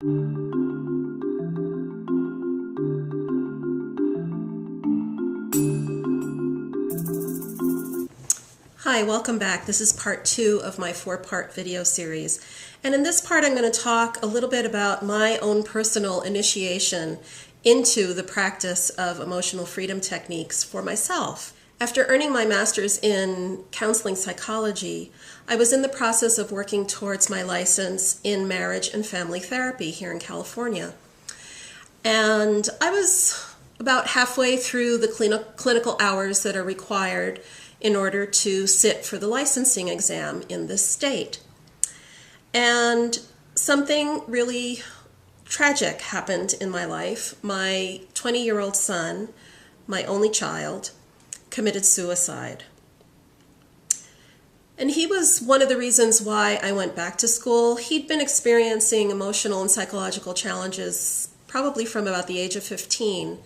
Hi, welcome back. This is part 2 of my 4-part video series. And in this part, I'm going to talk a little bit about my own personal initiation into the practice of emotional freedom techniques for myself. After earning my master's in counseling psychology, I was in the process of working towards my license in marriage and family therapy here in California. And I was about halfway through the clinical hours that are required in order to sit for the licensing exam in this state. And something really tragic happened in my life. My 20-year-old son, my only child, committed suicide. And he was one of the reasons why I went back to school. He'd been experiencing emotional and psychological challenges probably from about the age of 15.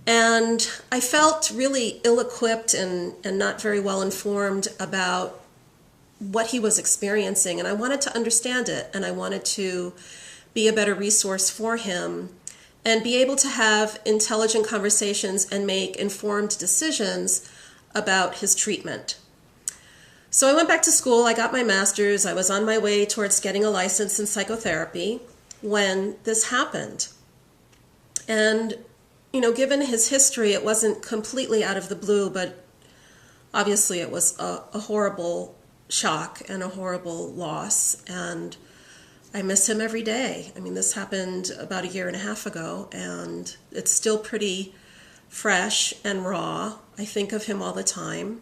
And I felt really ill-equipped and not very well informed about what he was experiencing. And I wanted to understand it, and I wanted to be a better resource for him and be able to have intelligent conversations and make informed decisions about his treatment. So I went back to school, I got my master's, I was on my way towards getting a license in psychotherapy when this happened. And given his history, it wasn't completely out of the blue, but obviously it was a horrible shock and a horrible loss, and I miss him every day. I mean, this happened about 1.5 years ago, and it's still pretty fresh and raw. I think of him all the time,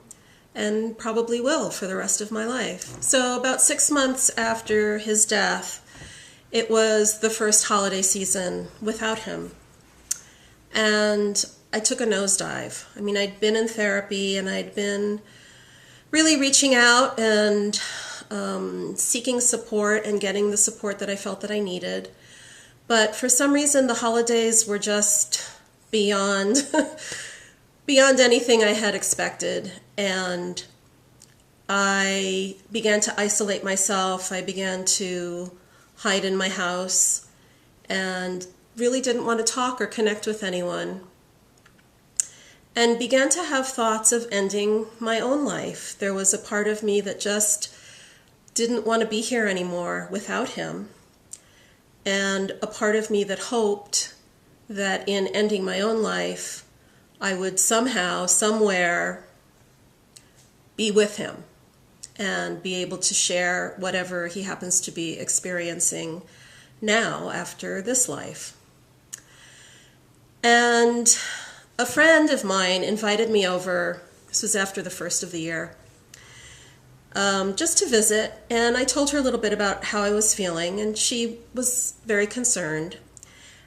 and probably will for the rest of my life. So about 6 months after his death, it was the first holiday season without him. And I took a nosedive. I mean, I'd been in therapy and I'd been really reaching out and seeking support and getting the support that I felt that I needed. But for some reason, the holidays were just beyond anything I had expected. And I began to isolate myself. I began to hide in my house and really didn't want to talk or connect with anyone, and began to have thoughts of ending my own life. There was a part of me that just didn't want to be here anymore without him, and a part of me that hoped that in ending my own life, I would somehow, somewhere, be with him and be able to share whatever he happens to be experiencing now after this life. And a friend of mine invited me over, this was after the first of the year, just to visit, and I told her a little bit about how I was feeling, and she was very concerned.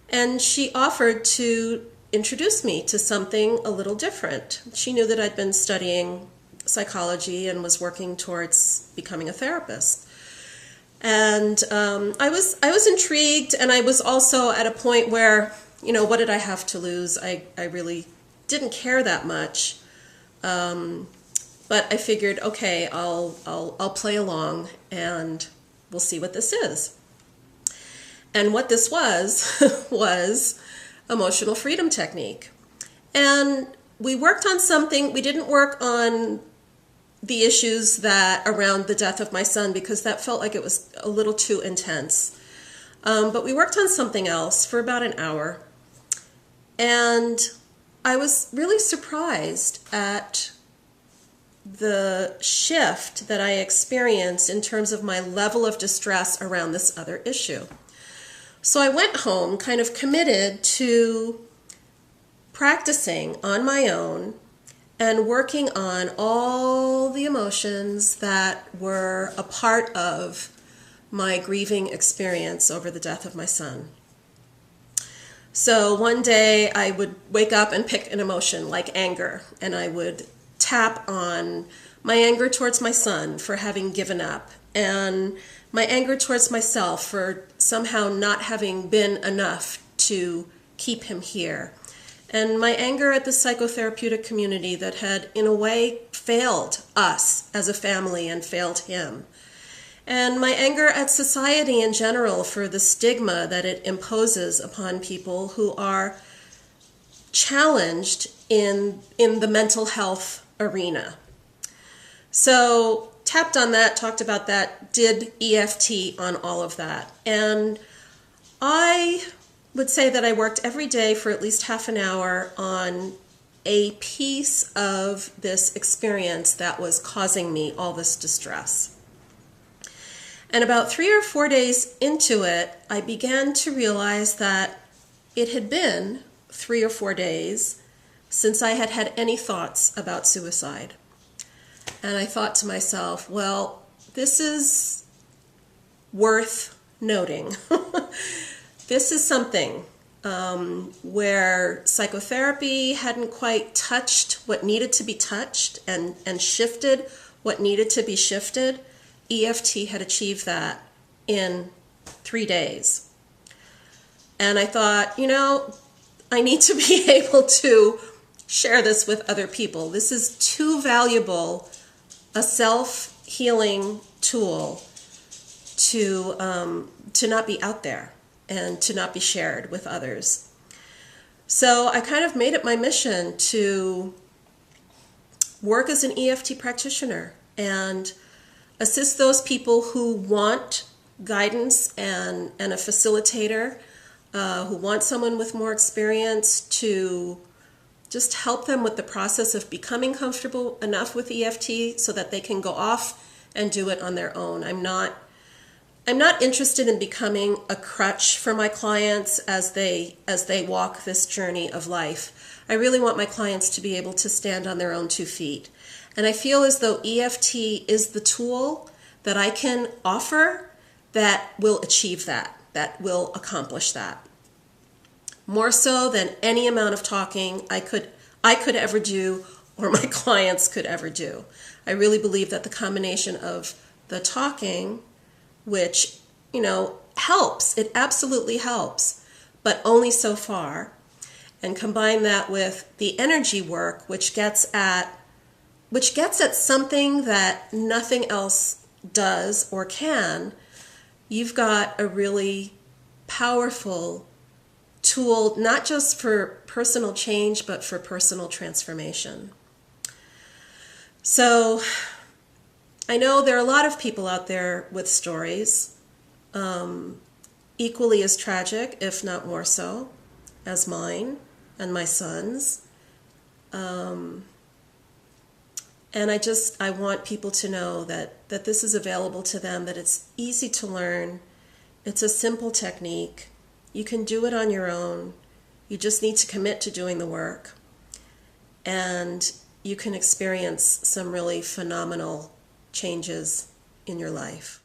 And she offered to introduce me to something a little different. She knew that I'd been studying psychology and was working towards becoming a therapist. And I was intrigued, and I was also at a point where, what did I have to lose? I really didn't care that much. But I figured, okay, I'll play along and we'll see what this is. And what this was, was emotional freedom technique. And we worked on something. We didn't work on the issues that around the death of my son, because that felt like it was a little too intense. But we worked on something else for about an hour. And I was really surprised at the shift that I experienced in terms of my level of distress around this other issue. So I went home kind of committed to practicing on my own and working on all the emotions that were a part of my grieving experience over the death of my son. So one day I would wake up and pick an emotion like anger, and I would tap on my anger towards my son for having given up, and my anger towards myself for somehow not having been enough to keep him here, and my anger at the psychotherapeutic community that had, in a way, failed us as a family and failed him. and my anger at society in general for the stigma that it imposes upon people who are challenged in the mental health arena. So tapped on that, talked about that, did EFT on all of that. And I would say that I worked every day for at least half an hour on a piece of this experience that was causing me all this distress. And about 3 or 4 days into it, I began to realize that it had been 3 or 4 days since I had had any thoughts about suicide. And I thought to myself, well, this is worth noting. This is something where psychotherapy hadn't quite touched what needed to be touched and shifted what needed to be shifted. EFT had achieved that in 3 days. And I thought, I need to be able to share this with other people. This is too valuable a self-healing tool to not be out there and to not be shared with others. So I kind of made it my mission to work as an EFT practitioner and assist those people who want guidance and a facilitator, who want someone with more experience to just help them with the process of becoming comfortable enough with EFT so that they can go off and do it on their own. I'm not interested in becoming a crutch for my clients as they walk this journey of life. I really want my clients to be able to stand on their own 2 feet. And I feel as though EFT is the tool that I can offer that will achieve that will accomplish that. More so than any amount of talking I could ever do or my clients could ever do. I really believe that the combination of the talking, which, helps, it absolutely helps, but only so far, and combine that with the energy work, which gets at something that nothing else does or can, you've got a really powerful tool, not just for personal change, but for personal transformation. So I know there are a lot of people out there with stories, equally as tragic, if not more so, as mine and my son's. And I want people to know that this is available to them, that it's easy to learn. It's a simple technique. You can do it on your own. You just need to commit to doing the work. And you can experience some really phenomenal changes in your life.